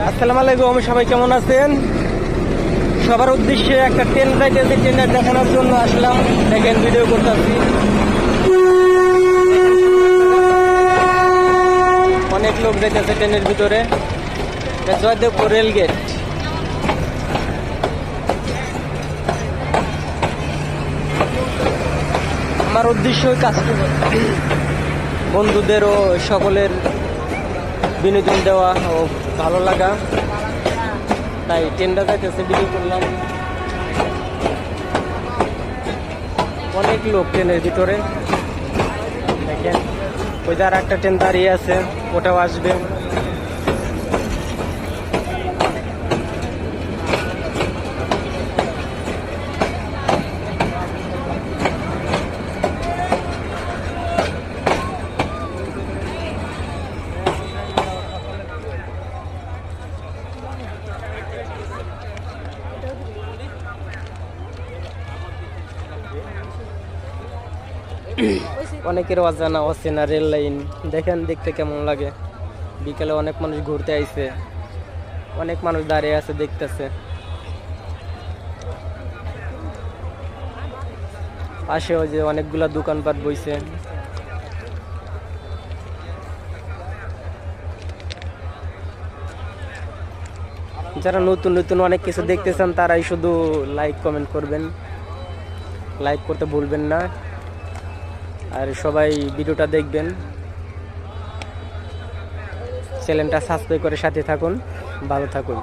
আসসালামু আলাইকুম, সবাই কেমন আছেন? সবার উদ্দেশ্যে একটা ট্রেন যাইতেছে, ট্রেনের দেখানোর জন্য আসলাম। দেখেন, ভিডিও করতেছি। অনেক লোক যাইতেছে ট্রেনের ভিতরে। জয়দেবপুর রেলগেট। আমার উদ্দেশ্য কাস্টমার বন্ধুদের ও সকলের বিনোদন দেওয়া ও ভালো লাগা, তাই ট্রেনটা যাইতেছে, ভিডিও করলাম। অনেক লোক ট্রেনের ভিতরে দেখেন। ওই যে আর একটা ট্রেন দাঁড়িয়ে আছে, ওটাও আসবে। অনেকের অজানা অচেনা রেল লাইন দেখেন, দেখতে কেমন লাগে। বিকেলে অনেক মানুষ ঘুরতে আইছে, অনেক মানুষ দাঁড়িয়ে আছে, দেখতেছে। পাশে ওই যে অনেকগুলা দোকানপাট বইছে। যারা নতুন নতুন অনেক কিছু দেখতেছেন তারাই শুধু লাইক কমেন্ট করবেন, লাইক করতে ভুলবেন না। আর সবাই ভিডিওটা দেখবেন, চ্যানেলটা সাবস্ক্রাইব করে সাথে থাকুন। ভালো থাকুন।